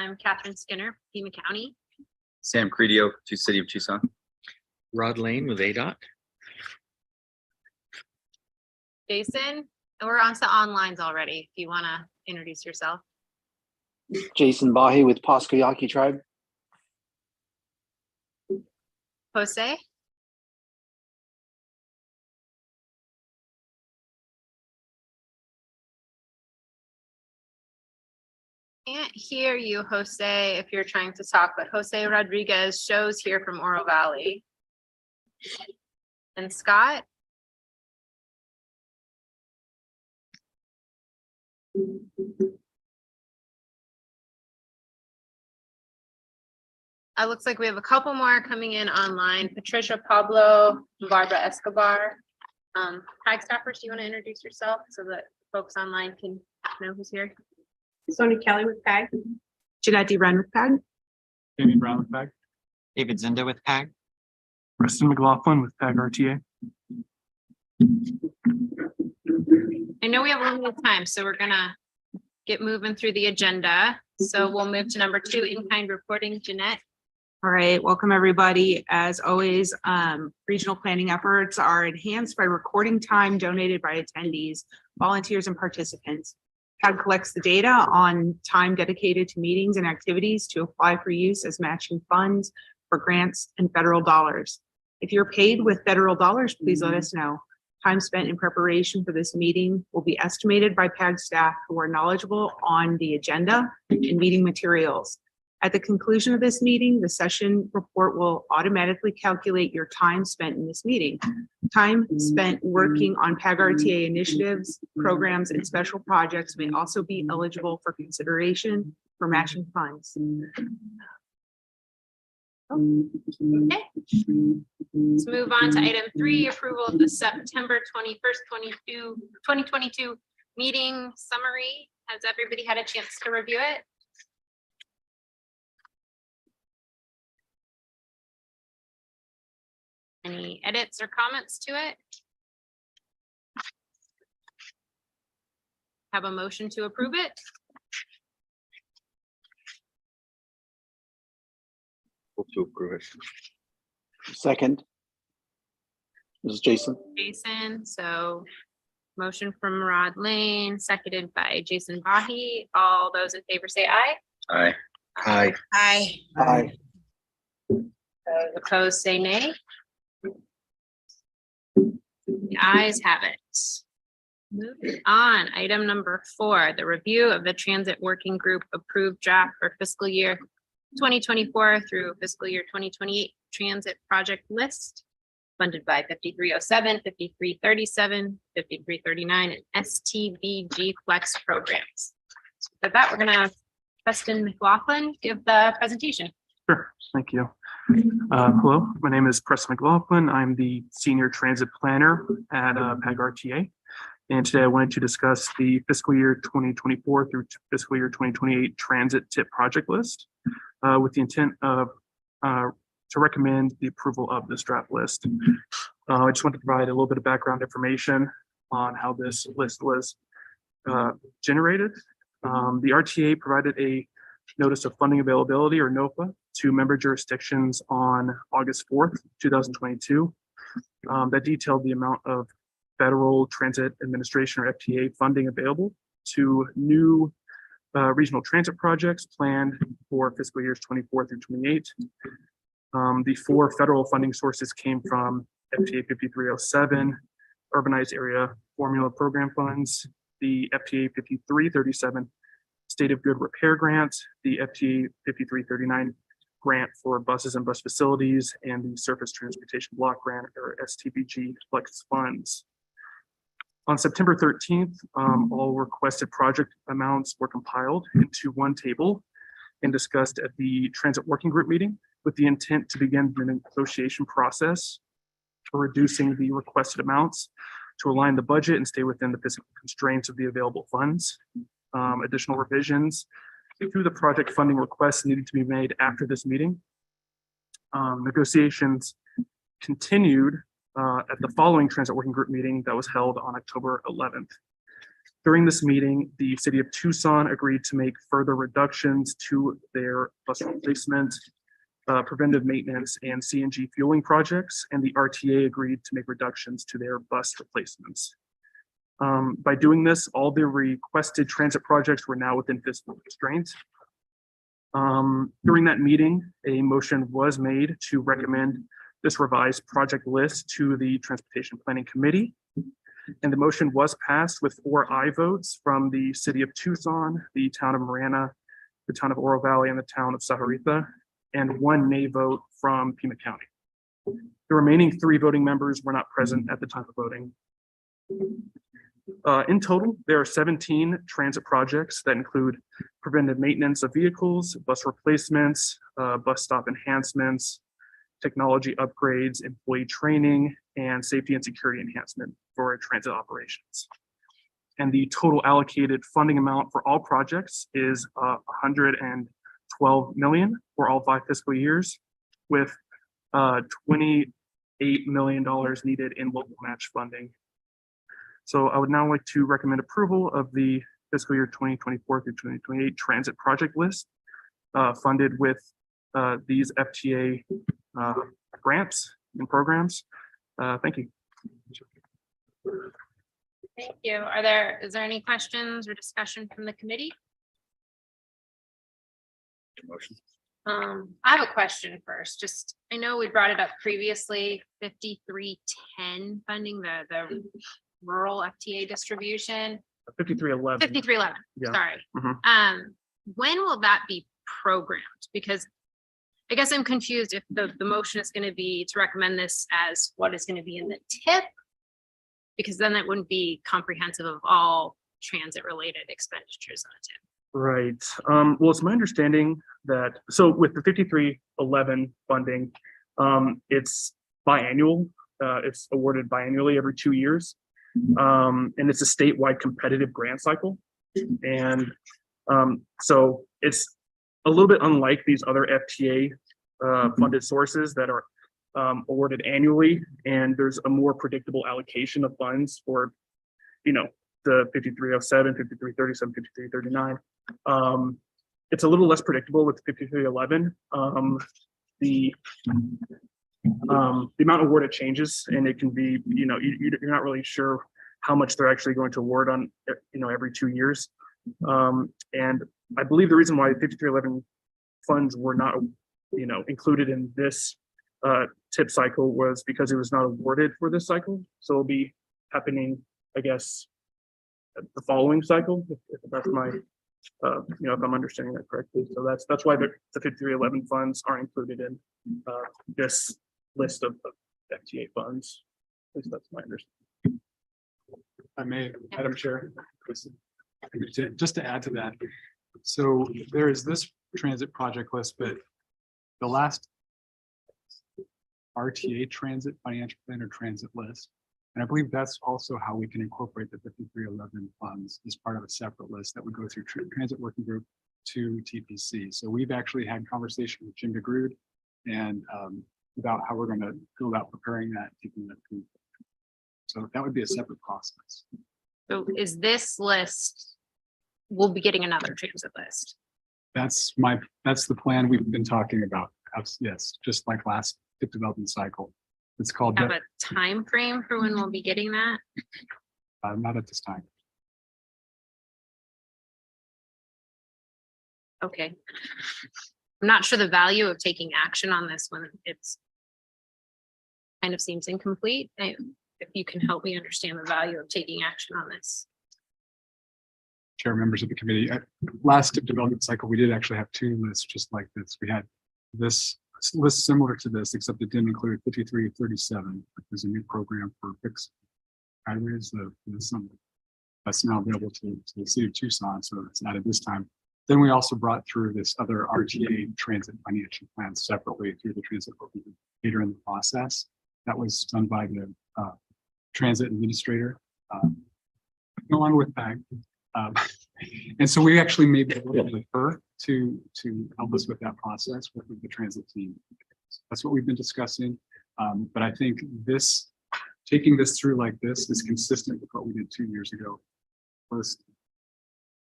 I'm Catherine Skinner, Pima County. Sam Credio, City of Tucson. Rod Lane with ADOT. Jason, and we're on to onlines already. If you want to introduce yourself. Jason Bahi with Pasco-Yaqui Tribe. Jose. Can't hear you, Jose, if you're trying to talk, but Jose Rodriguez shows here from Oro Valley. And Scott. It looks like we have a couple more coming in online. Patricia Pablo, Barbara Escobar. Tag staffers, do you want to introduce yourself so that folks online can know who's here? Sonia Kelly with PAG. Jeanette D. Wren with PAG. Jamie Brown with PAG. David Zinda with PAG. Preston McLaughlin with PAG RTA. I know we have limited time, so we're gonna get moving through the agenda. So we'll move to number 2, in-kind reporting. Jeanette. All right, welcome everybody. As always, regional planning efforts are enhanced by recording time donated by attendees, volunteers, and participants. PAG collects the data on time dedicated to meetings and activities to apply for use as matching funds for grants and federal dollars. If you're paid with federal dollars, please let us know. Time spent in preparation for this meeting will be estimated by PAG staff who are knowledgeable on the agenda and meeting materials. At the conclusion of this meeting, the session report will automatically calculate your time spent in this meeting. Time spent working on PAG RTA initiatives, programs, and special projects may also be eligible for consideration for matching funds. Okay. Let's move on to item 3, approval of the September 21st, 2022 meeting summary. Has everybody had a chance to review it? Any edits or comments to it? Have a motion to approve it? Move to approve it. Second. This is Jason. Jason, so motion from Rod Lane, seconded by Jason Bahi. All those in favor say aye. Aye. Aye. Aye. Aye. Those opposed say nay. The ayes have it. Moving on, item number 4, the review of the Transit Working Group approved draft for fiscal year 2024 through fiscal year 2028 transit project list, funded by 5307, 5337, 5339, and STBG Flex programs. So with that, we're gonna have Preston McLaughlin give the presentation. Sure, thank you. Hello, my name is Preston McLaughlin. I'm the Senior Transit Planner at PAG RTA. And today I wanted to discuss the fiscal year 2024 through fiscal year 2028 transit tip project list with the intent of to recommend the approval of this draft list. I just want to provide a little bit of background information on how this list was generated. The RTA provided a notice of funding availability, or NOFA, to member jurisdictions on August 4th, 2022. That detailed the amount of Federal Transit Administration, or FTA, funding available to new regional transit projects planned for fiscal years 24 through 28. The 4 federal funding sources came from FTA 5307, Urbanized Area Formula Program Funds, the FTA 5337 State of Good Repair Grant, the FTA 5339 grant for buses and bus facilities, and the Surface Transportation Block Grant, or STBG Flex funds. On September 13th, all requested project amounts were compiled into one table and discussed at the Transit Working Group meeting with the intent to begin the negotiation process for reducing the requested amounts to align the budget and stay within the physical constraints of the available funds. Additional revisions to the project funding requests needed to be made after this meeting. Negotiations continued at the following Transit Working Group meeting that was held on October 11th. During this meeting, the city of Tucson agreed to make further reductions to their bus replacement, preventive maintenance, and CNG fueling projects, and the RTA agreed to make reductions to their bus replacements. By doing this, all the requested transit projects were now within fiscal constraints. During that meeting, a motion was made to recommend this revised project list to the Transportation Planning Committee. And the motion was passed with 4 aye votes from the city of Tucson, the town of Marana, the town of Oro Valley, and the town of Sahuarita, and 1 nay vote from Pima County. The remaining 3 voting members were not present at the time of voting. In total, there are 17 transit projects that include preventive maintenance of vehicles, bus replacements, bus stop enhancements, technology upgrades, employee training, and safety and security enhancement for transit operations. And the total allocated funding amount for all projects is $112 million for all 5 fiscal years, with $28 million needed in local match funding. So I would now like to recommend approval of the fiscal year 2024 through 2028 transit project list funded with these FTA grants and programs. Thank you. Thank you. Is there any questions or discussion from the committee? Motion. I have a question first. I know we brought it up previously, 5310 funding, the rural FTA distribution, 5311. 5311, Yeah. sorry. Mhm. When will that be programmed? Because I guess I'm confused if the motion is going to be to recommend this as what is going to be in the tip, because then that wouldn't be comprehensive of all transit related expenditures on a tip. Right. Well, it's my understanding that, so with the 5311 funding, it's biannual. It's awarded biannually every 2 years. And it's a statewide competitive grant cycle. And so it's a little bit unlike these other FTA funded sources that are awarded annually, and there's a more predictable allocation of funds for, the 5307, 5337, 5339. It's a little less predictable with 5311. The amount awarded changes, and it can be, you're not really sure how much they're actually going to award on, every 2 years. And I believe the reason why 5311 funds were not, included in this tip cycle was because it was not awarded for this cycle. So it'll be happening, I guess, the following cycle, if that's my, if I'm understanding that correctly. So that's why the 5311 funds are included in this list of FTA funds. At least that's my understanding. I may, Madam Chair, just to add to that. So there is this transit project list, but the last RTA transit financial plan or transit list. And I believe that's also how we can incorporate the 5311 funds as part of a separate list that would go through transit working group to TPC. So we've actually had conversation with Jim DeGrood and about how we're going to go about preparing that. So that would be a separate process. So is this list, we'll be getting another transit list? That's the plan we've been talking about. Yes, just like last tip development cycle. It's called. Have a time frame for when we'll be getting that? Not at this time. Okay. I'm not sure the value of taking action on this when it's kind of seems incomplete. If you can help me understand the value of taking action on this. Chair, members of the committee, last tip development cycle, we did actually have 2 lists just like this. We had this list similar to this, except it didn't include 5337. There's a new program for fixed highways. That's now available to the city of Tucson, so it's not at this time. Then we also brought through this other RTA transit financial plan separately through the transit later in the process. That was done by the transit administrator, along with PAG. And so we actually made a little bit of her to help us with that process with the transit team. That's what we've been discussing. But I think taking this through like this is consistent with what we did 2 years ago. list,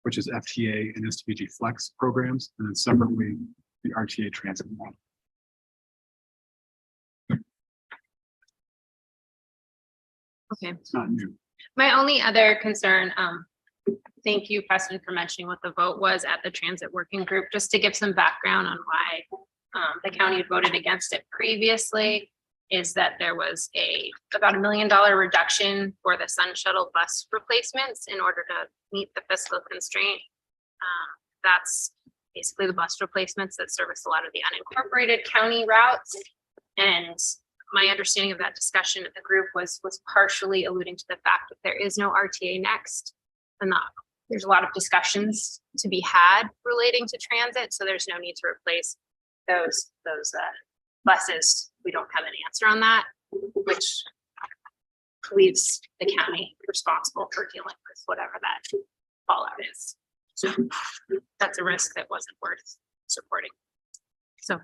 which is FTA and STBG Flex programs, and then separately, the RTA transit model. Okay. It's not new. My only other concern, thank you, Preston, for mentioning what the vote was at the transit working group, just to give some background on why the county had voted against it previously, is that there was about $1 million reduction for the Sun Shuttle bus replacements in order to meet the fiscal constraint. That's basically the bus replacements that service a lot of the unincorporated county routes. And my understanding of that discussion at the group was partially alluding to the fact that there is no RTA next, and there's a lot of discussions to be had relating to transit, so there's no need to replace those buses. We don't have an answer on that, which leaves the county responsible for dealing with whatever that fallout is. So that's a risk that wasn't worth supporting. So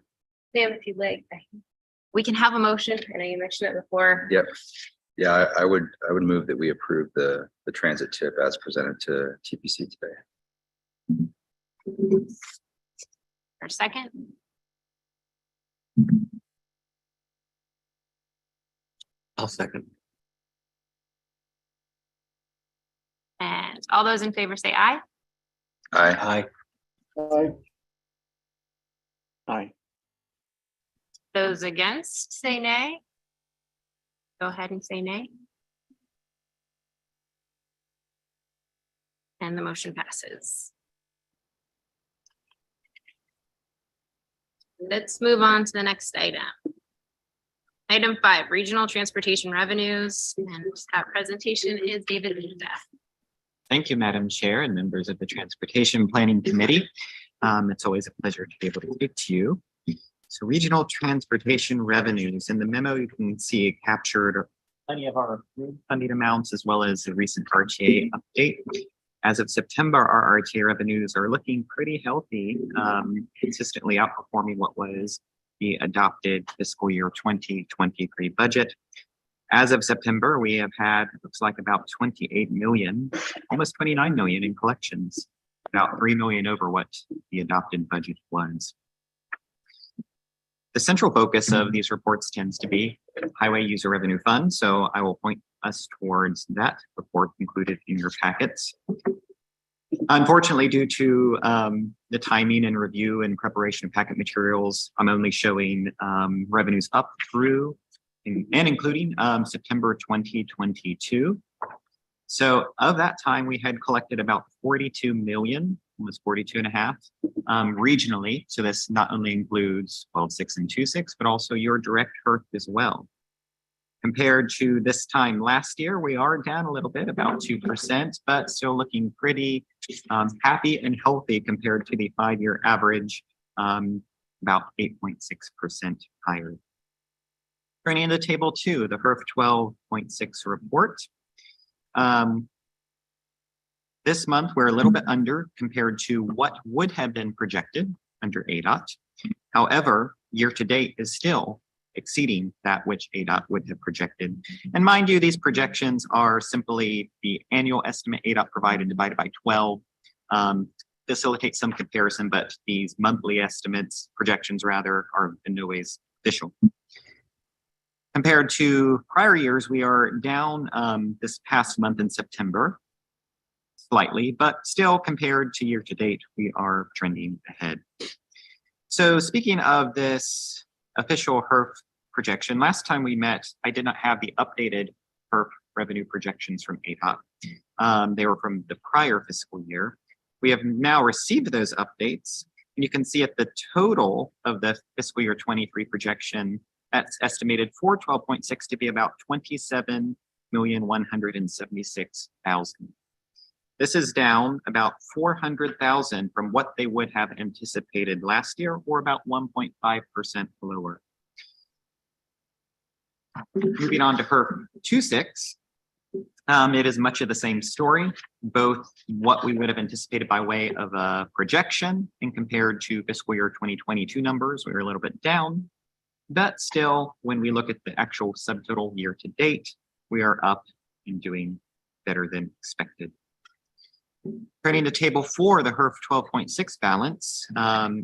Sam, if you'd like, we can have a motion. I know you mentioned it before. Yep. Yeah, I would move that we approve the transit tip as presented to TPC today. For a second. I'll second. And all those in favor say aye. Aye. Aye. Aye. Those against say nay. Go ahead and say nay. And the motion passes. Let's move on to the next item. Item 5, regional transportation revenues, and that presentation is David Linda. Thank you, Madam Chair and members of the Transportation Planning Committee. It's always a pleasure to be able to speak to you. So regional transportation revenues, in the memo you can see captured plenty of our funding amounts as well as the recent RTA update. As of September, our RTA revenues are looking pretty healthy, consistently outperforming what was the adopted fiscal year 2023 budget. As of September, we have had, looks like about 28 million, almost 29 million in collections, about 3 million over what the adopted budget was. The central focus of these reports tends to be highway user revenue fund, so I will point us towards that report included in your packets. Unfortunately, due to the timing and review and preparation of packet materials, I'm only showing revenues up through and including September 2022. So of that time, we had collected about 42 million, almost 42 and a half regionally. So this not only includes 12.6 and 2.6, but also your direct HERF as well. Compared to this time last year, we are down a little bit, about 2%, but still looking pretty happy and healthy compared to the 5-year average, about 8.6% higher. Turning to table 2, the HERF 12.6 report. This month, we're a little bit under compared to what would have been projected under ADOT. However, year to date is still exceeding that which ADOT would have projected. And mind you, these projections are simply the annual estimate ADOT provided divided by 12. Facilitate some comparison, but these monthly estimates, projections rather, are in no ways official. Compared to prior years, we are down this past month in September, slightly, but still compared to year to date, we are trending ahead. So speaking of this official HERF projection, last time we met, I did not have the updated HERF revenue projections from ADOT. They were from the prior fiscal year. We have now received those updates, and you can see at the total of the fiscal year 23 projection, that's estimated for 12.6 to be about 27,176,000. This is down about 400,000 from what they would have anticipated last year, or about 1.5% lower. Moving on to HERF 2.6, it is much of the same story, both what we would have anticipated by way of a projection and compared to fiscal year 2022 numbers, we were a little bit down. But still, when we look at the actual subtotal year to date, we are up and doing better than expected. Turning to table 4, the HERF 12.6 balance.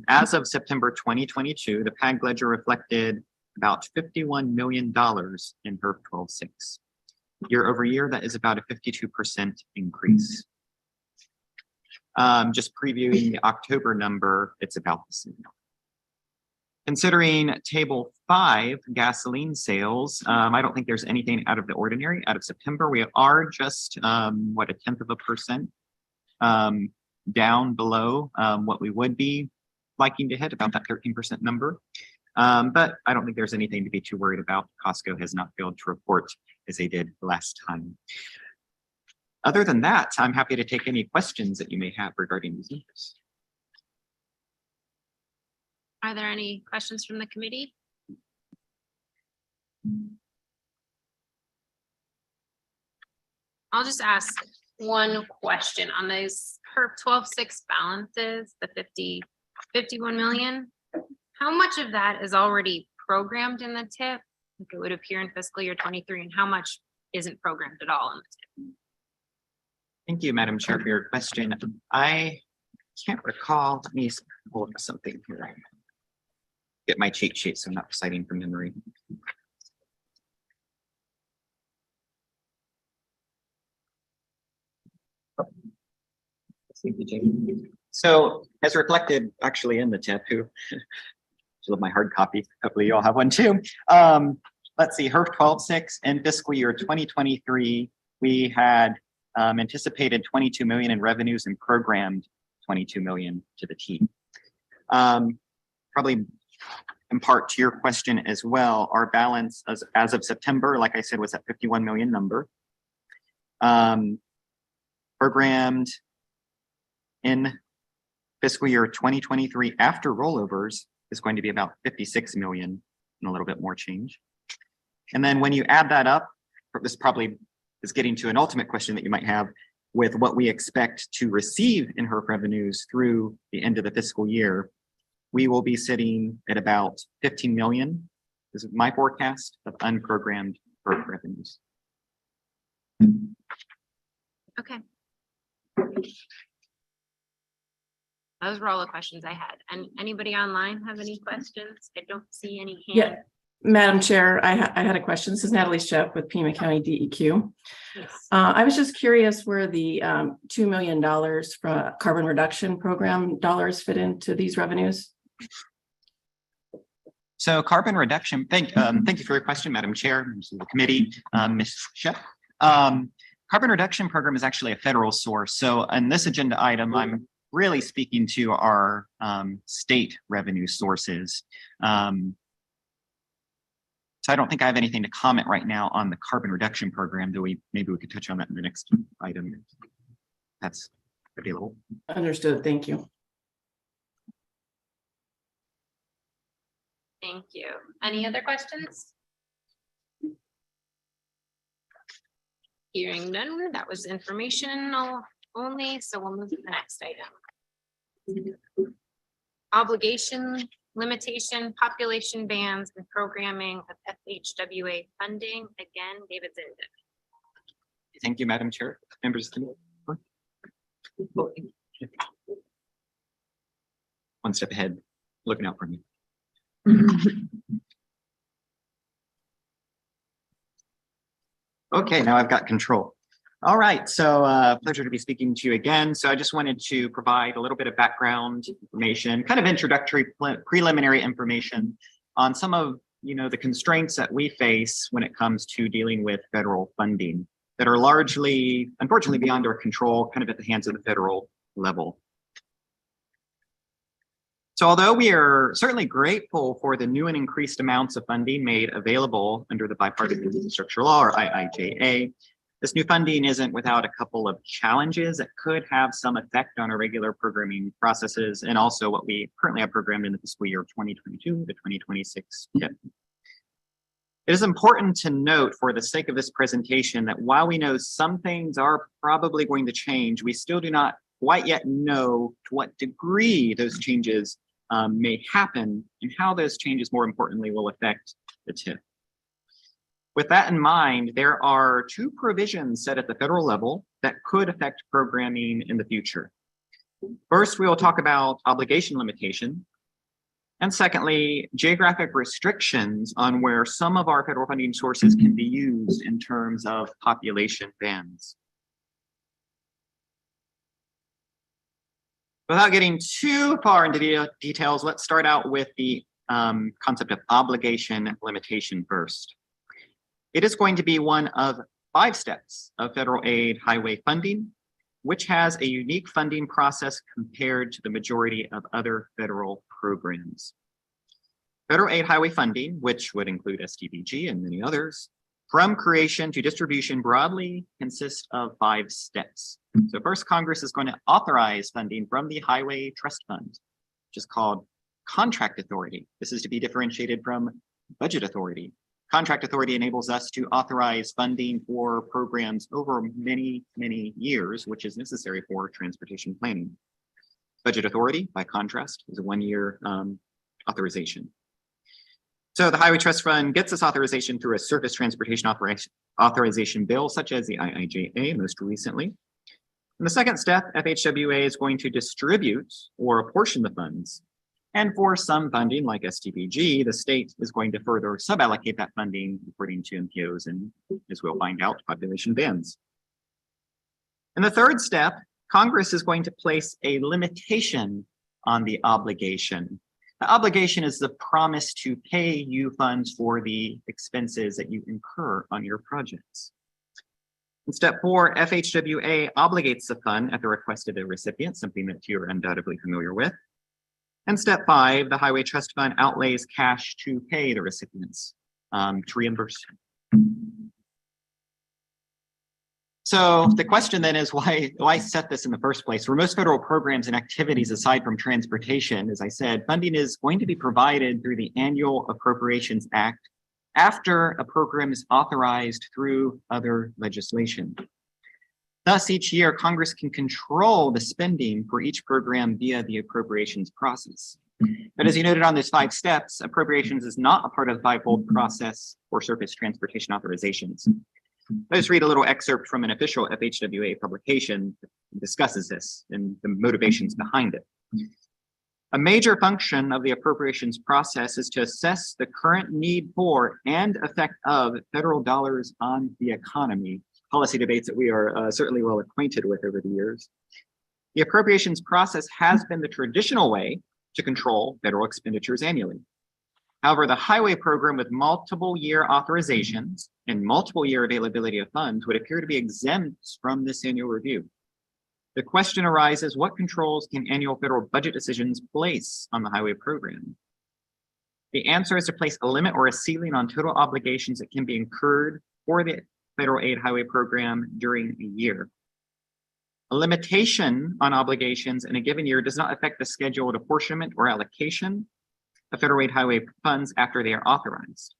As of September 2022, the PAG ledger reflected about $51 million in HERF 12.6. Year over year, that is about a 52% increase. Just previewing the October number, it's about the same. Considering table 5, gasoline sales, I don't think there's anything out of the ordinary. Out of September, we are just, what, 0.1% down below what we would be liking to hit, about that 13% number. But I don't think there's anything to be too worried about. Costco has not failed to report as they did last time. Other than that, I'm happy to take any questions that you may have regarding these numbers. Are there any questions from the committee? I'll just ask one question on those HERF 12.6 balances, the 51 million. How much of that is already programmed in the tip? Like it would appear in fiscal year 23, and how much isn't programmed at all in the tip? Thank you, Madam Chair, for your question. I can't recall. Let me pull up something here. Get my cheat sheet so I'm not reciting from memory. So as reflected actually in the tip, who love my hard copy, hopefully you all have one too. Let's see, HERF 12.6 in fiscal year 2023, we had anticipated 22 million in revenues and programmed 22 million to the team. Probably in part to your question as well, our balance as of September, like I said, was at 51 million number. Programmed in fiscal year 2023 after rollovers is going to be about 56 million and a little bit more change. And then when you add that up, this probably is getting to an ultimate question that you might have with what we expect to receive in HERF revenues through the end of the fiscal year. We will be sitting at about 15 million. This is my forecast of unprogrammed HERF revenues. Okay. Those were all the questions I had. And anybody online have any questions? I don't see any hands. Yeah, Madam Chair, I had a question. This is Natalie Shep with Pima County DEQ. Yes. I was just curious where the $2 million from carbon reduction program dollars fit into these revenues. So carbon reduction, thank you for your question, Madam Chair, members of the committee, Ms. Shep. Carbon reduction program is actually a federal source. So on this agenda item, I'm really speaking to our state revenue sources. So I don't think I have anything to comment right now on the carbon reduction program, though maybe we could touch on that in the next item. That's available. Understood. Thank you. Thank you. Any other questions? Hearing none, that was informational only, so we'll move to the next item. Obligation, limitation, population bans, and programming of FHWA funding. Again, David Zindig. Thank you, Madam Chair. Members of the committee. One step ahead, looking out for me. Okay, now I've got control. All right, so pleasure to be speaking to you again. So I just wanted to provide a little bit of background information, kind of introductory preliminary information on some of the constraints that we face when it comes to dealing with federal funding that are largely, unfortunately, beyond our control, kind of at the hands of the federal level. So although we are certainly grateful for the new and increased amounts of funding made available under the Bipartisan Infrastructure Law, or IIJA, this new funding isn't without a couple of challenges that could have some effect on our regular programming processes and also what we currently have programmed in the fiscal year of 2022 to 2026 TIP. It is important to note for the sake of this presentation that while we know some things are probably going to change, we still do not quite yet know to what degree those changes may happen and how those changes, more importantly, will affect the TIP. With that in mind, there are two provisions set at the federal level that could affect programming in the future. First, we will talk about obligation limitation. And secondly, geographic restrictions on where some of our federal funding sources can be used in terms of population bands. Without getting too far into details, let's start out with the concept of obligation limitation first. It is going to be one of 5 steps of federal aid highway funding, which has a unique funding process compared to the majority of other federal programs. Federal aid highway funding, which would include STBG and many others, from creation to distribution broadly consists of 5 steps. So first, Congress is going to authorize funding from the Highway Trust Fund, which is called contract authority. This is to be differentiated from budget authority. Contract authority enables us to authorize funding for programs over many, many years, which is necessary for transportation planning. Budget authority, by contrast, is a 1-year authorization. So the Highway Trust Fund gets this authorization through a Surface Transportation Authorization Bill, such as the IIJA most recently. In the second step, FHWA is going to distribute or apportion the funds. And for some funding like STBG, the state is going to further suballocate that funding according to MPOs and, as we'll find out, population bands. In the third step, Congress is going to place a limitation on the obligation. The obligation is the promise to pay you funds for the expenses that you incur on your projects. In step 4, FHWA obligates the fund at the request of the recipient, something that you're undoubtedly familiar with. And step 5, the Highway Trust Fund outlays cash to pay the recipients to reimburse. So the question then is why set this in the first place? For most federal programs and activities aside from transportation, as I said, funding is going to be provided through the Annual Appropriations Act after a program is authorized through other legislation. Thus, each year, Congress can control the spending for each program via the appropriations process. But as you noted on those 5 steps, appropriations is not a part of the 5-fold process for surface transportation authorizations. Let's read a little excerpt from an official FHWA publication that discusses this and the motivations behind it. A major function of the appropriations process is to assess the current need for and effect of federal dollars on the economy, policy debates that we are certainly well acquainted with over the years. The appropriations process has been the traditional way to control federal expenditures annually. However, the highway program with multiple year authorizations and multiple year availability of funds would appear to be exempt from this annual review. The question arises, what controls can annual federal budget decisions place on the highway program? The answer is to place a limit or a ceiling on total obligations that can be incurred for the federal aid highway program during a year. A limitation on obligations in a given year does not affect the scheduled apportionment or allocation of federal aid highway funds after they are authorized.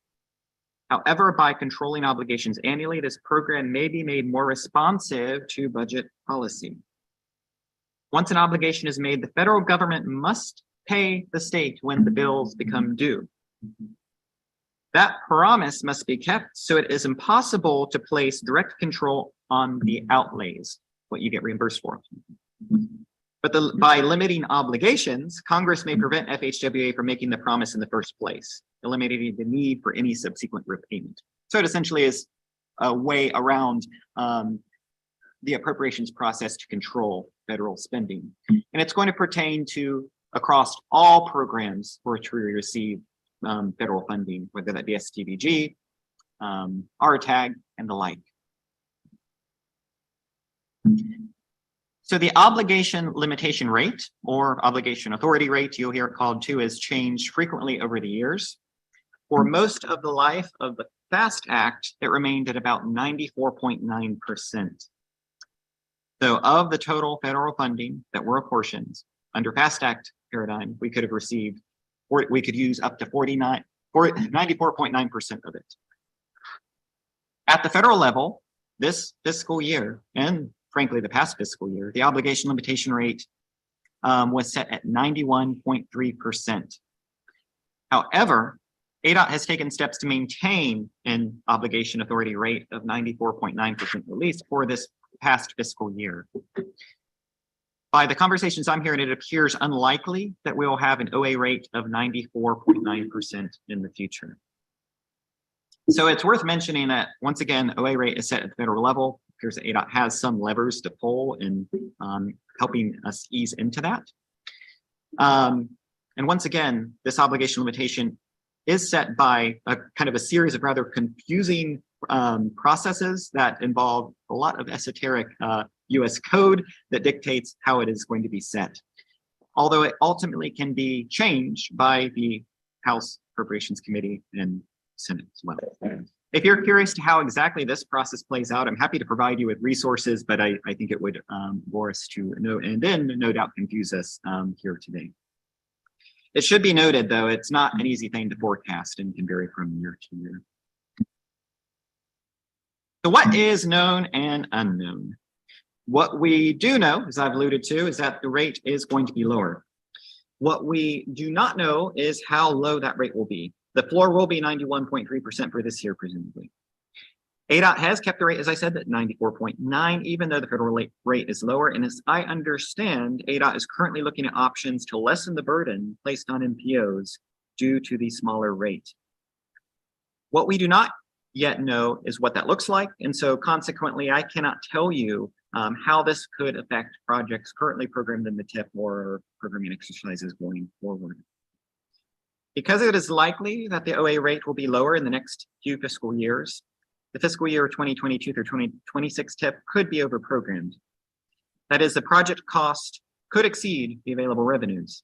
However, by controlling obligations annually, this program may be made more responsive to budget policy. Once an obligation is made, the federal government must pay the state when the bills become due. That promise must be kept, so it is impossible to place direct control on the outlays, what you get reimbursed for. But by limiting obligations, Congress may prevent FHWA from making the promise in the first place, eliminating the need for any subsequent repayment. So it essentially is a way around the appropriations process to control federal spending. And it's going to pertain to across all programs for which we receive federal funding, whether that be STBG, RTAG, and the like. So the obligation limitation rate or obligation authority rate, you'll hear it called too, has changed frequently over the years. For most of the life of the FAST Act, it remained at about 94.9%. So of the total federal funding that were apportioned under FAST Act paradigm, we could have received, or we could use up to 94.9% of it. At the federal level, this fiscal year, and frankly, the past fiscal year, the obligation limitation rate was set at 91.3%. However, ADOT has taken steps to maintain an obligation authority rate of 94.9% at least for this past fiscal year. By the conversations I'm hearing, it appears unlikely that we will have an OA rate of 94.9% in the future. So it's worth mentioning that once again, OA rate is set at the federal level. It appears that ADOT has some levers to pull in helping us ease into that. And once again, this obligation limitation is set by a kind of a series of rather confusing processes that involve a lot of esoteric US code that dictates how it is going to be set. Although it ultimately can be changed by the House Appropriations Committee and Senate as well. If you're curious to how exactly this process plays out, I'm happy to provide you with resources, but I think it would bore us to know and then no doubt confuse us here today. It should be noted, though, it's not an easy thing to forecast and can vary from year to year. So what is known and unknown? What we do know, as I've alluded to, is that the rate is going to be lower. What we do not know is how low that rate will be. The floor will be 91.3% for this year, presumably. ADOT has kept the rate, as I said, at 94.9, even though the federal rate is lower. And as I understand, ADOT is currently looking at options to lessen the burden placed on MPOs due to the smaller rate. What we do not yet know is what that looks like. And so consequently, I cannot tell you how this could affect projects currently programmed in the TIP or programming exercises going forward. Because it is likely that the OA rate will be lower in the next few fiscal years, the fiscal year 2022 through 2026 TIP could be overprogrammed. That is, the project cost could exceed the available revenues.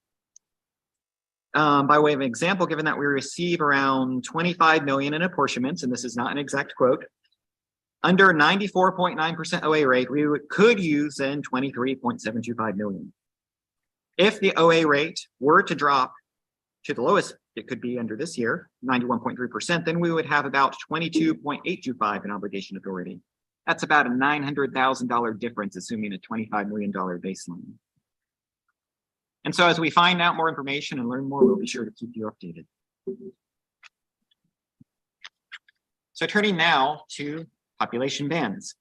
By way of example, given that we receive around 25 million in apportionments, and this is not an exact quote, under 94.9% OA rate, we could use then 23.725 million. If the OA rate were to drop to the lowest it could be under this year, 91.3%, then we would have about 22.825 in obligation authority. That's about a $900,000 difference, assuming a $25 million baseline. And so as we find out more information and learn more, we'll be sure to keep you updated. So turning now to population bands.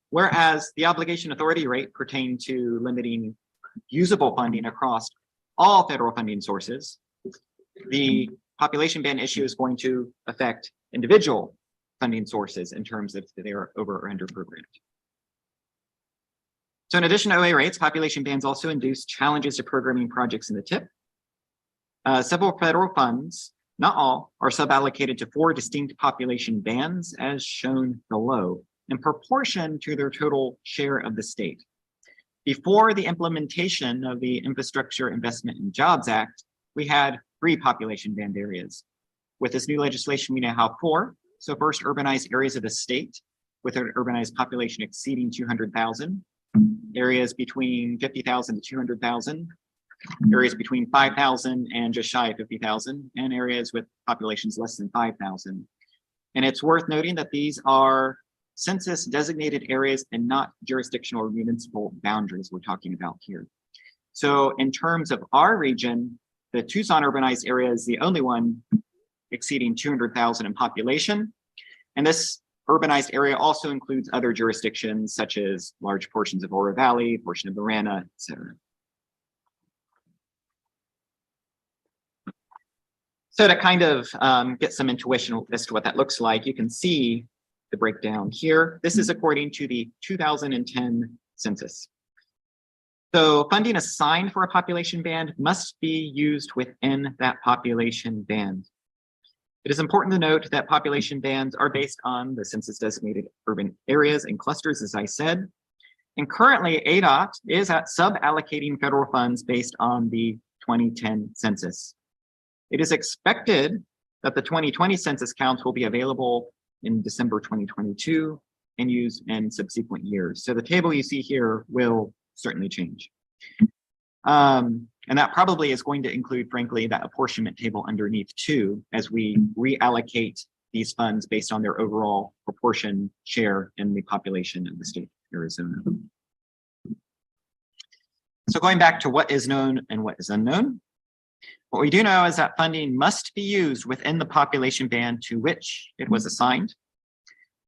Whereas the obligation authority rate pertained to limiting usable funding across all federal funding sources, the population band issue is going to affect individual funding sources in terms of if they are over or under programmed. So in addition to OA rates, population bands also induce challenges to programming projects in the TIP. Several federal funds, not all, are suballocated to 4 distinct population bands as shown below in proportion to their total share of the state. Before the implementation of the Infrastructure Investment and Jobs Act, we had 3 population band areas. With this new legislation, we now have 4. So first, urbanized areas of the state with an urbanized population exceeding 200,000, areas between 50,000 to 200,000, areas between 5,000 and just shy of 50,000, and areas with populations less than 5,000. And it's worth noting that these are census designated areas and not jurisdictional or municipal boundaries we're talking about here. So in terms of our region, the Tucson urbanized area is the only one exceeding 200,000 in population. And this urbanized area also includes other jurisdictions such as large portions of Oro Valley, portion of Marana, et cetera. So to kind of get some intuition as to what that looks like, you can see the breakdown here. This is according to the 2010 census. So funding assigned for a population band must be used within that population band. It is important to note that population bands are based on the census designated urban areas and clusters, as I said. And currently ADOT is at sub-allocating federal funds based on the 2010 census. It is expected that the 2020 census counts will be available in December 2022 and used in subsequent years. So the table you see here will certainly change. And that probably is going to include, frankly, that apportionment table underneath too, as we reallocate these funds based on their overall proportion share in the population of the state of Arizona. So going back to what is known and what is unknown, what we do know is that funding must be used within the population band to which it was assigned.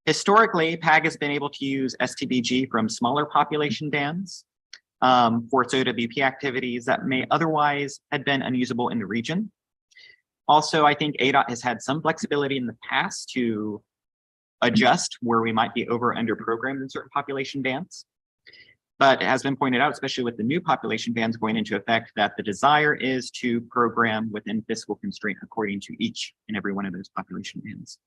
Historically, PAG has been able to use STBG from smaller population bands for its OWP activities that may otherwise have been unusable in the region. Also, I think ADOT has had some flexibility in the past to adjust where we might be over or under programmed in certain population bands. But it has been pointed out, especially with the new population bands going into effect, that the desire is to program within fiscal constraint according to each and every one of those population bands.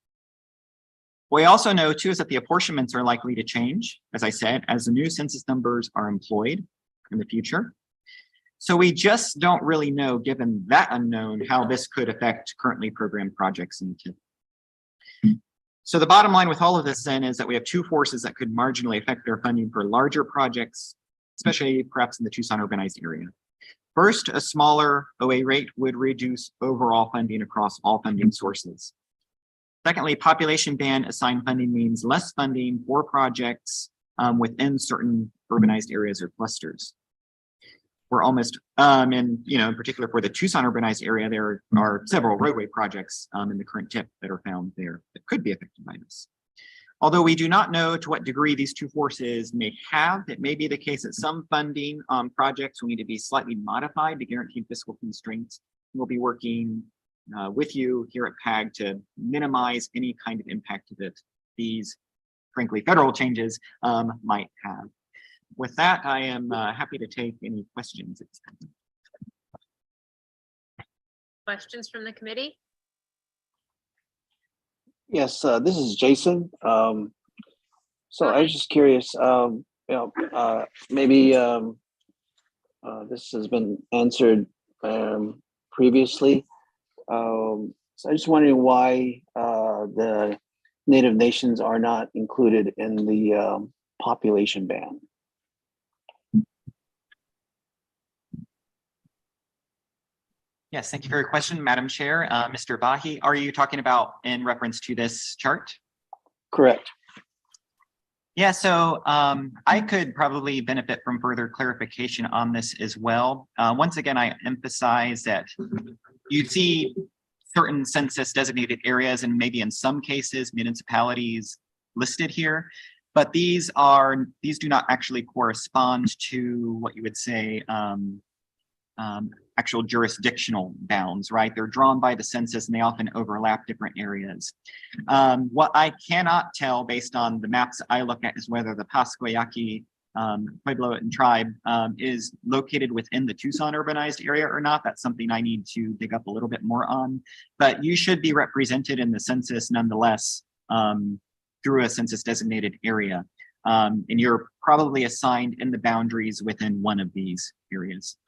What we also know too is that the apportionments are likely to change, as I said, as the new census numbers are employed in the future. So we just don't really know, given that unknown, how this could affect currently programmed projects in the TIP. So the bottom line with all of this then is that we have two forces that could marginally affect their funding for larger projects, especially perhaps in the Tucson urbanized area. First, a smaller OA rate would reduce overall funding across all funding sources. Secondly, population band assigned funding means less funding for projects within certain urbanized areas or clusters. We're almost, in particular for the Tucson urbanized area, there are several roadway projects in the current TIP that are found there that could be affected by this. Although we do not know to what degree these two forces may have, it may be the case that some funding on projects will need to be slightly modified to guarantee fiscal constraints. We'll be working with you here at PAG to minimize any kind of impact that these, frankly, federal changes might have. With that, I am happy to take any questions at this time. Questions from the committee? Yes, this is Jason. So I was just curious, maybe this has been answered previously. So I'm just wondering why the Native Nations are not included in the population ban. Yes, thank you for your question, Madam Chair. Mr. Bahi, are you talking about in reference to this chart? Correct. Yeah, so I could probably benefit from further clarification on this as well. Once again, I emphasize that you see certain census designated areas and maybe in some cases municipalities listed here, but these do not actually correspond to what you would say actual jurisdictional bounds, right? They're drawn by the census and they often overlap different areas. What I cannot tell based on the maps I look at is whether the Pascoyaqui Pueblo and tribe is located within the Tucson urbanized area or not. That's something I need to dig up a little bit more on, but you should be represented in the census nonetheless through a census designated area. And you're probably assigned in the boundaries within one of these areas.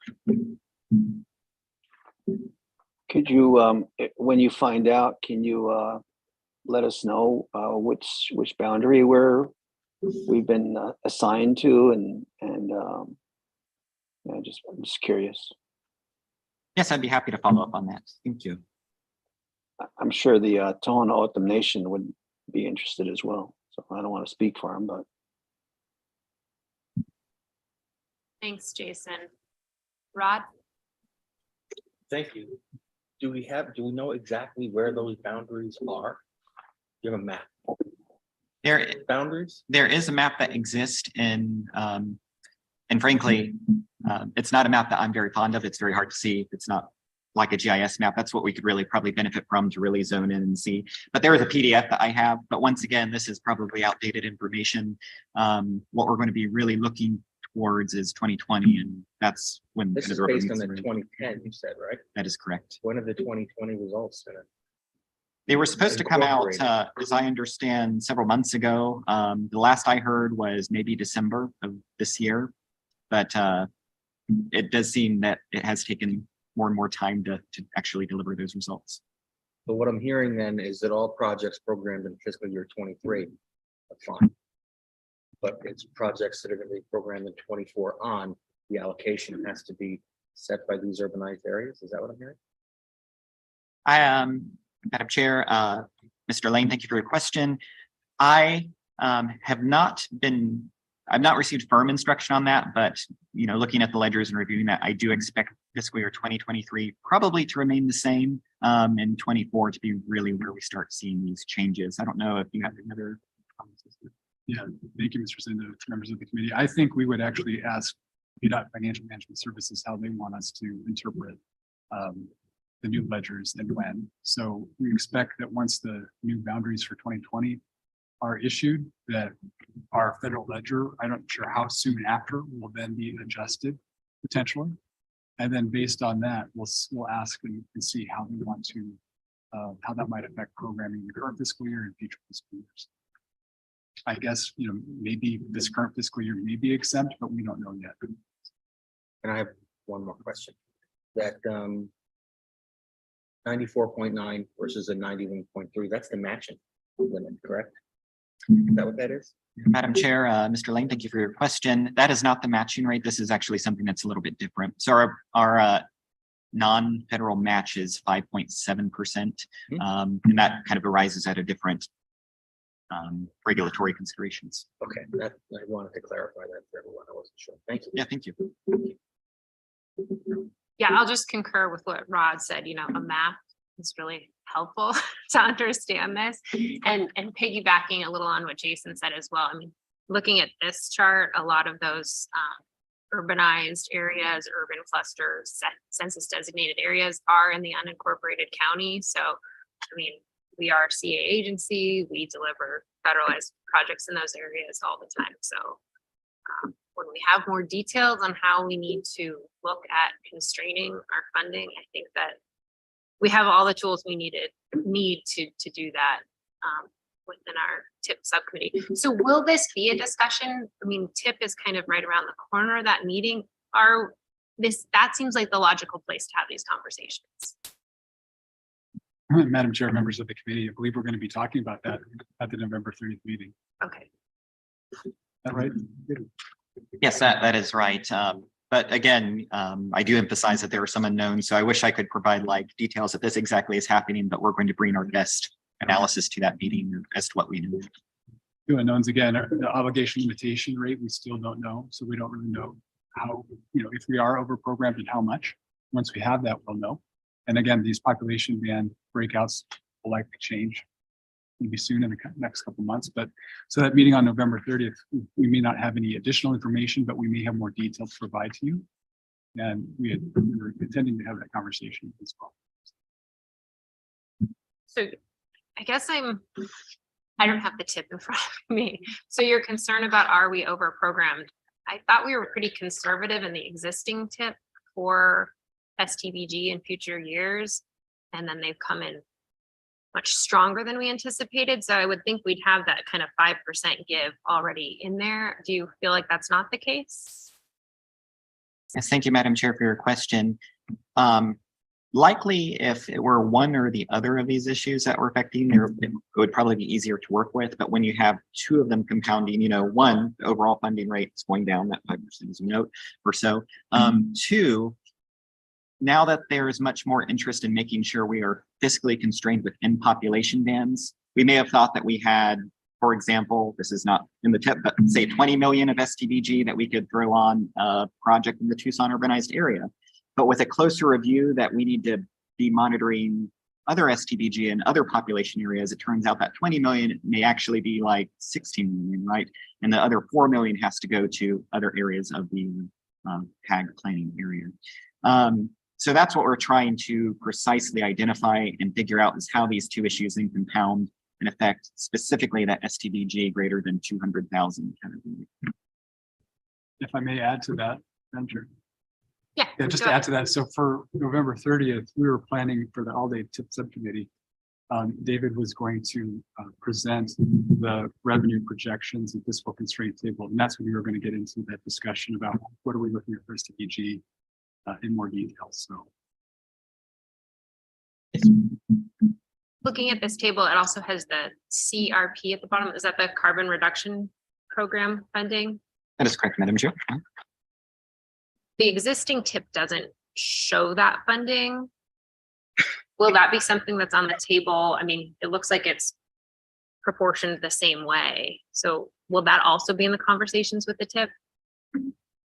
Could you, when you find out, can you let us know which boundary we've been assigned to, and I'm just curious. Yes, I'd be happy to follow up on that. Thank you. I'm sure the Tohono O'odham Nation would be interested as well. So I don't want to speak for them, but. Thanks, Jason. Rod? Thank you. Do we know exactly where those boundaries are? Do you have a map? Boundaries? There is a map that exists and frankly, it's not a map that I'm very fond of. It's very hard to see. It's not like a GIS map. That's what we could really probably benefit from to really zone in and see. But there is a PDF that I have. But once again, this is probably outdated information. What we're going to be really looking towards is 2020, and that's when this is based on the 2010. You said, right? That is correct. When are the 2020 results? They were supposed to come out, as I understand, several months ago. The last I heard was maybe December of this year, but it does seem that it has taken more and more time to actually deliver those results. But what I'm hearing then is that all projects programmed in fiscal year 23 are fine. But it's projects that are going to be programmed in 24 on, the allocation has to be set by these urbanized areas. Is that what I'm hearing? Madam Chair, Mr. Lane, thank you for your question. I've not received firm instruction on that, but looking at the ledgers and reviewing that, I do expect fiscal year 2023 probably to remain the same, and 24 to be really where we start seeing these changes. I don't know if you have another Yeah, thank you, Mr. Sendo, members of the committee. I think we would actually ask UDOT Financial Management Services how they want us to interpret the new ledgers and when. So we expect that once the new boundaries for 2020 are issued, that our federal ledger, I'm not sure how soon after, will then be adjusted potentially. And then based on that, we'll ask and see how we want to, how that might affect programming in the current fiscal year and future fiscal years. I guess, maybe this current fiscal year may be exempt, but we don't know yet. And I have one more question. That 94.9 versus a 91.3, that's the matching limit, correct? Is that what that is? Madam Chair, Mr. Lane, thank you for your question. That is not the matching rate. This is actually something that's a little bit different. So our non-federal match is 5.7%. And that kind of arises out of different regulatory considerations. Okay, that I wanted to clarify that for everyone. I wasn't sure. Thank you. Yeah, thank you. Yeah, I'll just concur with what Rod said, a map is really helpful to understand this. And piggybacking a little on what Jason said as well. I mean, looking at this chart, a lot of those urbanized areas, urban clusters, census designated areas are in the unincorporated county. So, I mean, we are a CA agency, we deliver federalized projects in those areas all the time. So when we have more details on how we need to look at constraining our funding, I think that we have all the tools we need to do that within our TIP subcommittee. So will this be a discussion? I mean, TIP is kind of right around the corner of that meeting. That seems like the logical place to have these conversations. Madam Chair, members of the committee, I believe we're going to be talking about that at the November 30th meeting. Okay. Is that right? Yes, that is right. But again, I do emphasize that there are some unknowns. So I wish I could provide details that this exactly is happening, but we're going to bring our best analysis to that meeting as to what we know. Two unknowns again, the obligation limitation rate, we still don't know. So we don't really know how, if we are over programmed and how much. Once we have that, we'll know. And again, these population band breakouts will likely change maybe soon in the next couple of months. But so that meeting on November 30th, we may not have any additional information, but we may have more detail to provide to you. And we were intending to have that conversation as well. So I guess I don't have the tip in front of me. So you're concerned about, are we over programmed? I thought we were pretty conservative in the existing tip for STBG in future years. And then they've come in much stronger than we anticipated. So I would think we'd have that kind of 5% give already in there. Do you feel like that's not the case? Yes, thank you, Madam Chair, for your question. Likely, if it were one or the other of these issues that were affecting, it would probably be easier to work with. But when you have two of them compounding, one, the overall funding rate is going down, that 5% is a note or so. Two, now that there is much more interest in making sure we are fiscally constrained within population bands, we may have thought that we had, for example, this is not in the tip, but say 20 million of STBG that we could throw on a project in the Tucson urbanized area. But with a closer review that we need to be monitoring other STBG and other population areas, it turns out that 20 million may actually be like 16 million, right? And the other 4 million has to go to other areas of the PAG planning area. So that's what we're trying to precisely identify and figure out, is how these two issues then compound and affect specifically that STBG greater than 200,000 category. If I may add to that, Andrew. Yeah, Just to add to that. So for November 30th, we were planning for the all-day TIP subcommittee. David was going to present the revenue projections and fiscal constraint table. And that's when we were going to get into that discussion about what are we looking at for STBG in more detail. So looking at this table, it also has the CRP at the bottom. Is that the carbon reduction program funding? That is correct, Madam Chair. The existing tip doesn't show that funding. Will that be something that's on the table? I mean, it looks like it's proportioned the same way. So will that also be in the conversations with the tip?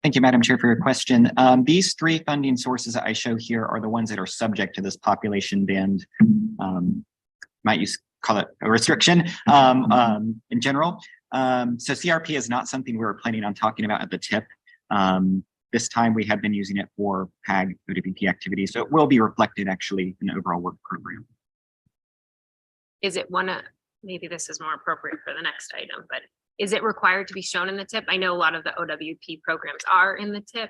Thank you, Madam Chair, for your question. These three funding sources that I show here are the ones that are subject to this population band, call it a restriction in general. So CRP is not something we were planning on talking about at the tip. This time we have been using it for PAG OWP activities, so it will be reflected actually in the overall work program. Is it maybe this is more appropriate for the next item, but is it required to be shown in the tip? I know a lot of the OWP programs are in the tip.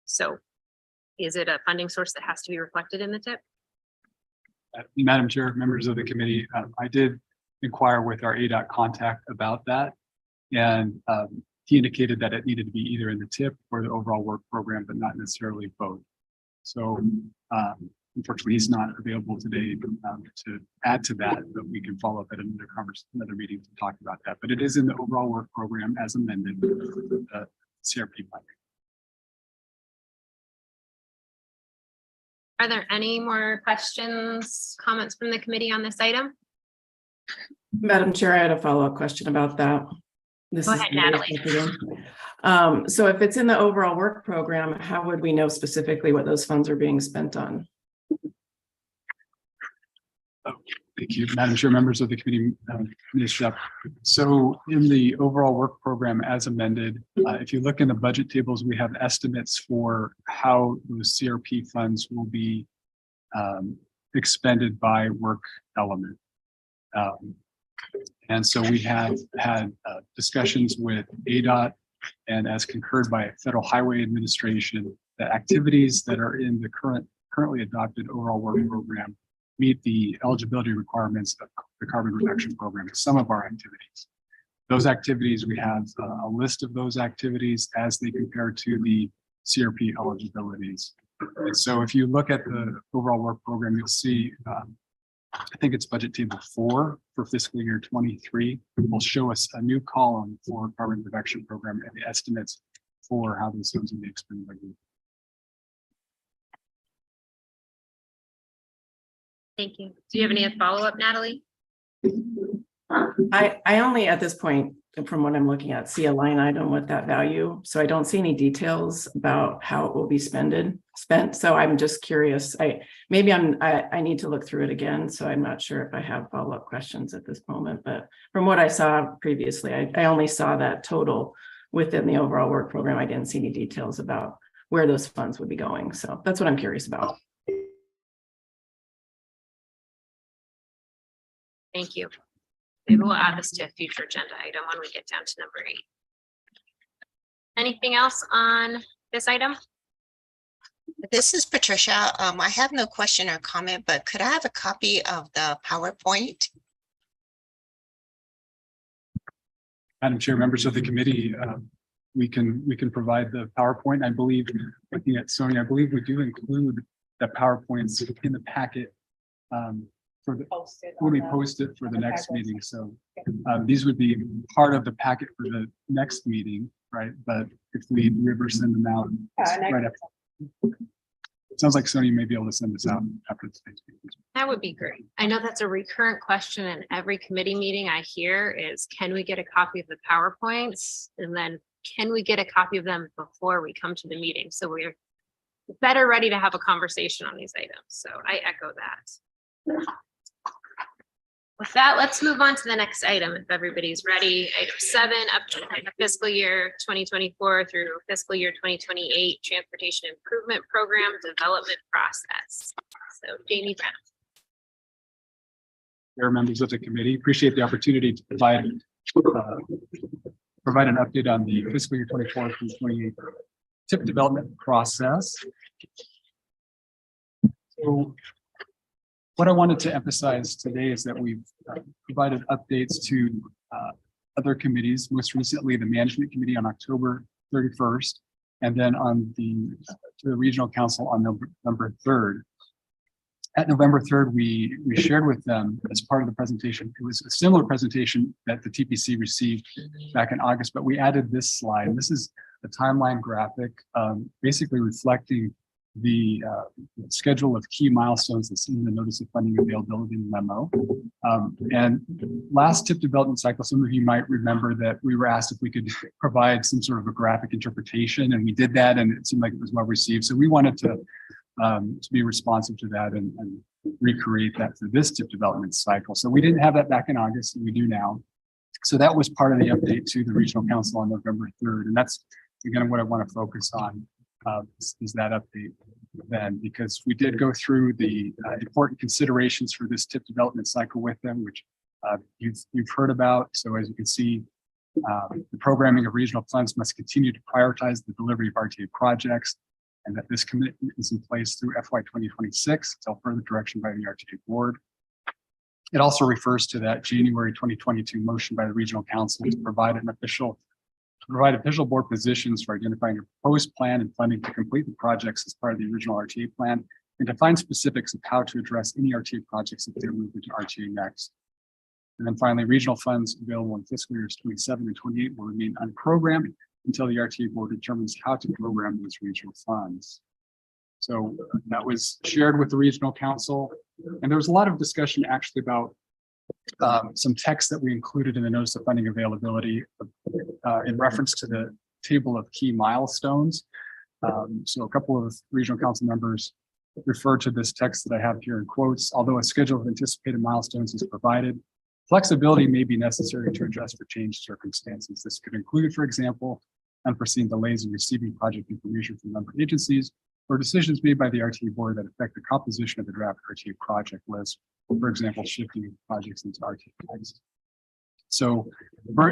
So is it a funding source that has to be reflected in the tip? Madam Chair, members of the committee, I did inquire with our ADOT contact about that. And he indicated that it needed to be either in the tip or the overall work program, but not necessarily both. So unfortunately, he's not available today to add to that, but we can follow up at another meeting to talk about that. But it is in the overall work program as amended, CRP funding. Are there any more questions, comments from the committee on this item? Madam Chair, I had a follow-up question about that. This Go is ahead, Natalie. So if it's in the overall work program, how would we know specifically what those funds are being spent on? Thank you, Madam Chair, members of the committee, Ms. Sept. So in the overall work program as amended, if you look in the budget tables, we have estimates for how those CRP funds will be expended by work element. And so we have had discussions with ADOT, and as concurred by Federal Highway Administration, the activities that are in the currently adopted overall work program meet the eligibility requirements of the carbon reduction program. Some of our activities. Those activities, we have a list of those activities as they compare to the CRP eligibilities. And so if you look at the overall work program, you'll see, I think it's budget table 4 for fiscal year 23 will show us a new column for carbon reduction program and the estimates for how these funds will be expended by you. Thank you. Do you have any follow-up, Natalie? I only at this point, from what I'm looking at, see a line item with that value. So I don't see any details about how it will be spent. So I'm just curious. I need to look through it again. So I'm not sure if I have follow-up questions at this moment, but from what I saw previously, I only saw that total within the overall work program. I didn't see any details about where those funds would be going. So that's what I'm curious about. Thank you. Maybe we'll add this to a future agenda item when we get down to number 8. Anything else on this item? This is Patricia. I have no question or comment, but could I have a copy of the PowerPoint? Madam Chair, members of the committee, we can provide the PowerPoint. I believe, looking at Sony, I believe we do include the PowerPoints in the packet when we post it for the next meeting. So these would be part of the packet for the next meeting, right? But if we ever send them out right after, it sounds like Sony may be able to send this out after the next meeting. That would be great. I know that's a recurrent question in every committee meeting I hear is, can we get a copy of the PowerPoints? And then can we get a copy of them before we come to the meeting? So we're better ready to have a conversation on these items. So I echo that. With that, let's move on to the next item if everybody's ready. Item 7, up to fiscal year 2024 through fiscal year 2028 Transportation Improvement Program Development Process. So Jamie Brown. There are members of the committee. Appreciate the opportunity to provide an update on the fiscal year 24 through 28 TIP development process. So what I wanted to emphasize today is that we've provided updates to other committees, most recently the Management Committee on October 31st, and then to the Regional Council on November 3rd. At November 3rd, we shared with them as part of the presentation. It was a similar presentation that the TPC received back in August, but we added this slide. This is a timeline graphic, basically reflecting the schedule of key milestones that's in the notice of funding availability memo. And last TIP development cycle, some of you might remember that we were asked if we could provide some sort of a graphic interpretation, and we did that, and it seemed like it was well received. So we wanted to be responsive to that and recreate that for this TIP development cycle. So we didn't have that back in August, and we do now. So that was part of the update to the regional council on November 3rd. And that's again what I want to focus on is that update then, because we did go through the important considerations for this TIP development cycle with them, which you've heard about. So as you can see, the programming of regional funds must continue to prioritize the delivery of RTA projects, and that this commitment is in place through FY 2026 until further direction by the RTA board. It also refers to that January 2022 motion by the regional council to provide official board positions for identifying a proposed plan and funding to complete the projects as part of the original RTA plan, and define specifics of how to address any RTA projects if they're moved into RTA next. And then finally, regional funds available in fiscal years 27 and 28 will remain unprogrammed until the RTA board determines how to program those regional funds. So that was shared with the regional council. And there was a lot of discussion actually about some text that we included in the notice of funding availability in reference to the table of key milestones. So a couple of regional council members referred to this text that I have here in quotes. Although a schedule of anticipated milestones is provided, flexibility may be necessary to adjust for changed circumstances. This could include, for example, unforeseen delays in receiving project information from member agencies, or decisions made by the RTA board that affect the composition of the draft RTA project list, for example, shifting projects into RTA types. So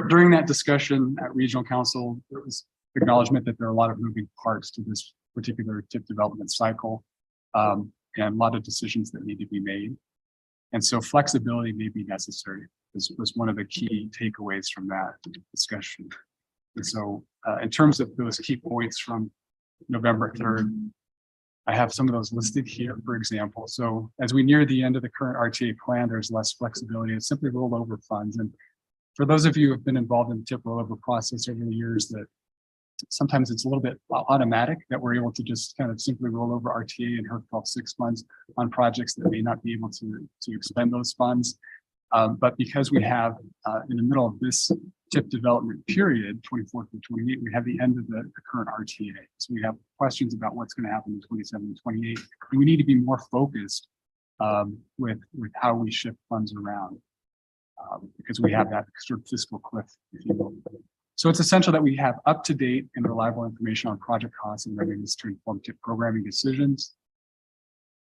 during that discussion at regional council, there was acknowledgement that there are a lot of moving parts to this particular TIP development cycle, and a lot of decisions that need to be made. And so flexibility may be necessary. This was one of the key takeaways from that discussion. And so in terms of those key points from November 3rd, I have some of those listed here, for example. So as we near the end of the current RTA plan, there's less flexibility. It's simply rollover funds. And for those of you who have been involved in the TIP rollover process over the years, that sometimes it's a little bit automatic that we're able to just kind of simply roll over RTA and HERF 6 funds on projects that may not be able to expend those funds. But because we have in the middle of this TIP development period, 24 through 28, we have the end of the current RTA. So we have questions about what's going to happen in 27 and 28. And we need to be more focused with how we shift funds around because we have that sort of fiscal cliff, if you will. So it's essential that we have up-to-date and reliable information on project costs and revenues to inform TIP programming decisions.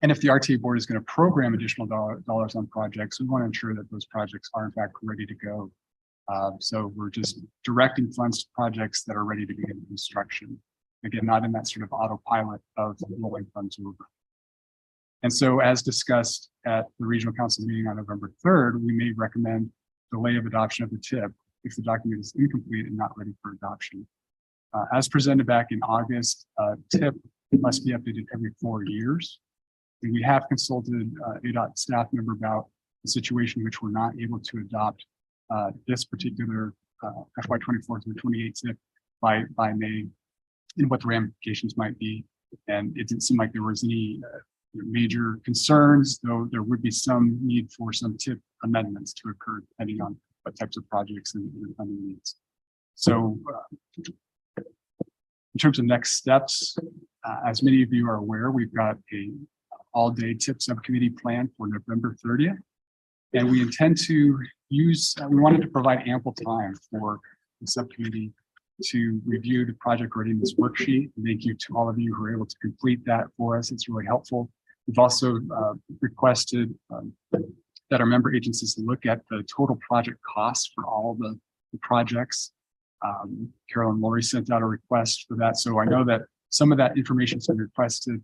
And if the RTA board is going to program additional dollars on projects, we want to ensure that those projects are in fact ready to go. So we're just directing funds to projects that are ready to begin construction. Again, not in that sort of autopilot of rolling funds over. And so as discussed at the regional council meeting on November 3rd, we may recommend delay of adoption of the TIP if the document is incomplete and not ready for adoption. As presented back in August, TIP must be updated every 4 years. And we have consulted ADOT staff member about the situation in which we're not able to adopt this particular FY 24 through 28 TIP by May, and what the ramifications might be. And it didn't seem like there was any major concerns, though there would be some need for some TIP amendments to occur depending on what types of projects and funding needs. So in terms of next steps, as many of you are aware, we've got a all-day TIP subcommittee plan for November 30th. And we intend to use, we wanted to provide ample time for the subcommittee to review the project readiness worksheet. Thank you to all of you who were able to complete that for us. It's really helpful. We've also requested that our member agencies look at the total project costs for all the projects. Carol and Lori sent out a request for that. So I know that some of that information has been requested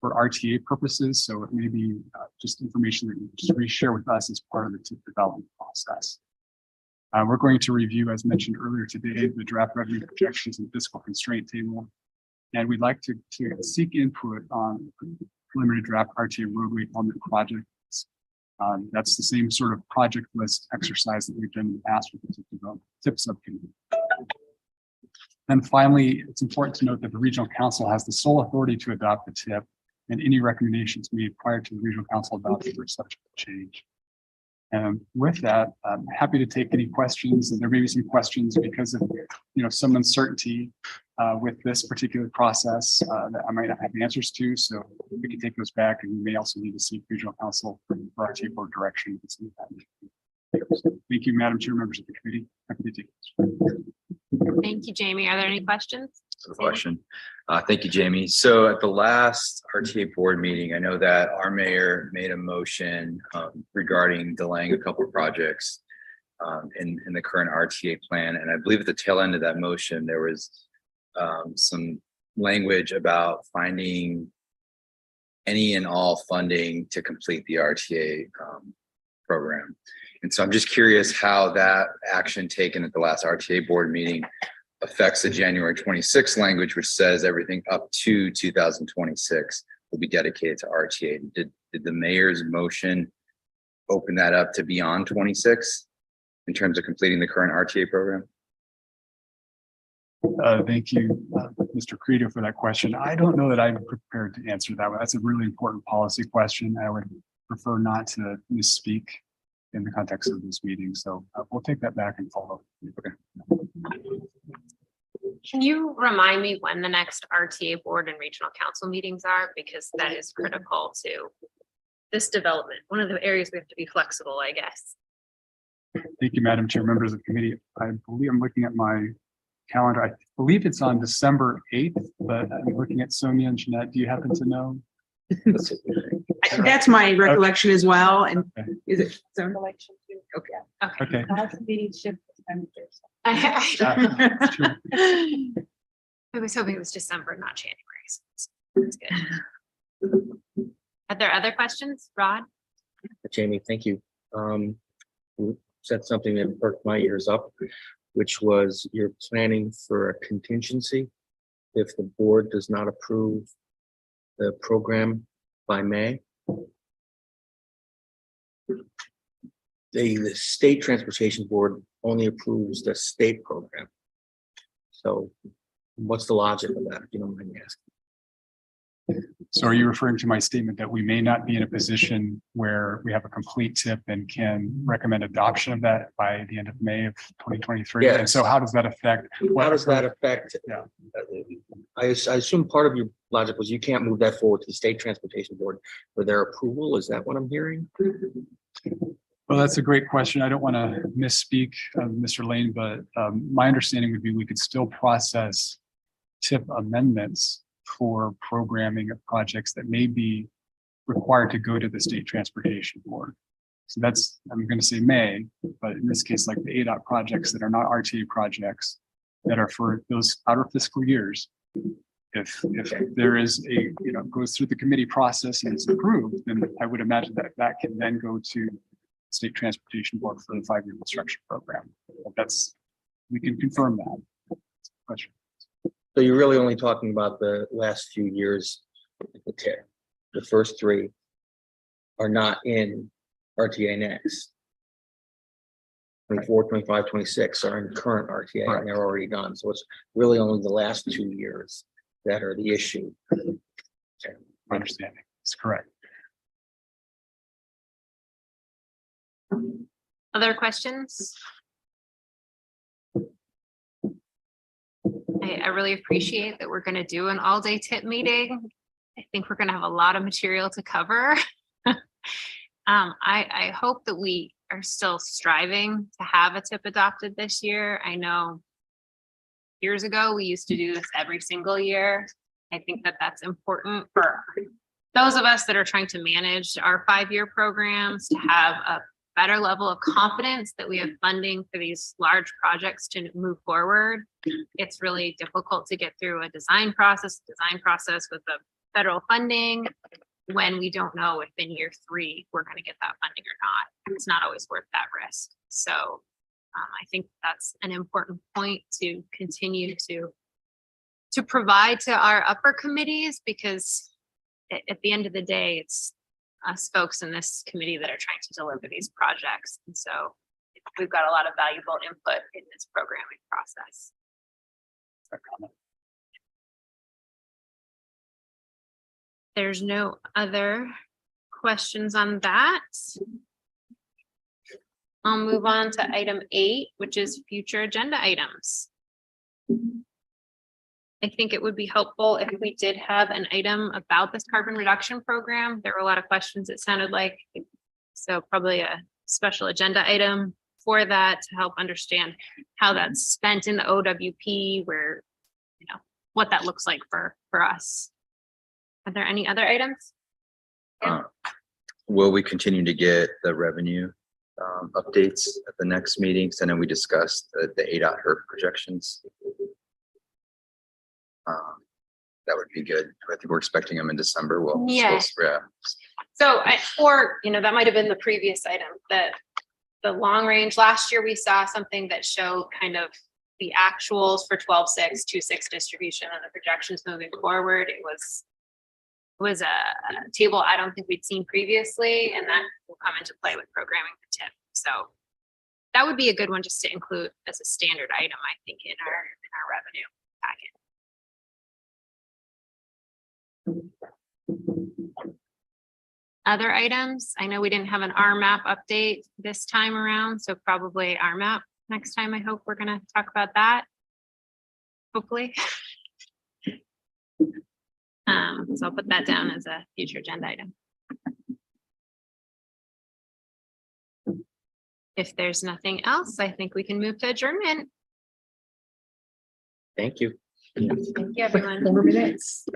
for RTA purposes. So it may be just information that you just reshare with us as part of the TIP development process. We're going to review, as mentioned earlier today, the draft revenue projections and fiscal constraint table. And we'd like to seek input on preliminary draft RTA roadway element projects. That's the same sort of project list exercise that we've done in the past with the TIP subcommittee. And finally, it's important to note that the regional council has the sole authority to adopt the TIP, and any recommendations made prior to the regional council adoption are subject to change. And with that, I'm happy to take any questions, and there may be some questions because of some uncertainty with this particular process that I might not have answers to. So we can take those back, and we may also need to seek regional council for our board direction. Thank you, Madam Chair, members of the committee. Happy to take this. Thank you, Jamie. Are there any questions? Good question. Thank you, Jamie. So at the last RTA board meeting, I know that our mayor made a motion regarding delaying a couple of projects in the current RTA plan. And I believe at the tail end of that motion, there was some language about finding any and all funding to complete the RTA program. And so I'm just curious how that action taken at the last RTA board meeting affects the January 26th language, which says everything up to 2026 will be dedicated to RTA. Did the mayor's motion open that up to beyond 26 in terms of completing the current RTA program? Thank you, Mr. Credo, for that question. I don't know that I'm prepared to answer that one. That's a really important policy question. I would prefer not to misspeak in the context of this meeting. So we'll take that back and follow. Okay. Can you remind me when the next RTA board and regional council meetings are? Because that is critical to this development. One of the areas we have to be flexible, I guess. Thank you, Madam Chair, members of the committee. I believe I'm looking at my calendar. I believe it's on December 8th, but I'm looking at Sonia and Jeanette. Do you happen to know? That's my recollection as well. And Okay. is it so? Election too. Okay. Okay. Last meeting shift. I Sure. was hoping it was December, not January. So that's good. Are there other questions, Rod? Jamie, thank you. You said something that perked my ears up, which was you're planning for a contingency if the board does not approve the program by May. The state transportation board only approves the state program. So what's the logic of that, if you don't mind me asking? So are you referring to my statement that we may not be in a position where we have a complete TIP and can recommend adoption of that by the end of May of 2023? Yes. And so how does that affect? How does that affect? Yeah. I assume part of your logic was you can't move that forward to the state transportation board for their approval. Is that what I'm hearing? Well, that's a great question. I don't want to misspeak, Mr. Lane, but my understanding would be we could still process TIP amendments for programming of projects that may be required to go to the state transportation board. So that's, I'm going to say May, but in this case, like the ADOT projects that are not RTA projects that are for those outer fiscal years. If there is a, goes through the committee process and is approved, then I would imagine that that can then go to state transportation board for the 5-year construction program. That's, we can confirm that. Question. So you're really only talking about the last few years of the TIP. The first 3 are not in RTA next. 24, 25, 26 are in current RTA and they're already done. So it's really only the last 2 years that are the issue. My understanding is correct. Other questions? I really appreciate that we're going to do an all-day TIP meeting. I think we're going to have a lot of material to cover. I hope that we are still striving to have a TIP adopted this year. I know years ago we used to do this every single year. I think that that's important for those of us that are trying to manage our 5-year programs to have a better level of confidence that we have funding for these large projects to move forward. It's really difficult to get through a design process with the federal funding when we don't know if in year 3 we're going to get that funding or not. It's not always worth that risk. So I think that's an important point to continue to provide to our upper committees, because at the end of the day, it's us folks in this committee that are trying to deliver these projects. And so we've got a lot of valuable input in this programming process. There's no other questions on that. I'll move on to item 8, which is future agenda items. I think it would be helpful if we did have an item about this carbon reduction program. There were a lot of questions, it sounded like. So probably a special agenda item for that to help understand how that's spent in the OWP, where, what that looks like for us. Are there any other items? Will we continue to get the revenue updates at the next meetings? And then we discussed the ADOT HERF projections. That would be good. I think we're expecting them in December. Well, Yeah. So that might have been the previous item, that the long range, last year we saw something that showed kind of the actuals for 12/6, 2/6 distribution and the projections moving forward. It was a table I don't think we'd seen previously, and that will come into play with programming the tip. So that would be a good one just to include as a standard item, I think, in our revenue packet. Other items, I know we didn't have an RMAP update this time around, so probably RMAP next time. I hope we're gonna talk about that. Hopefully. So I'll put that down as a future agenda item. If there's nothing else, I think we can move to adjournment. Thank you. Thank you, everyone. 4 minutes.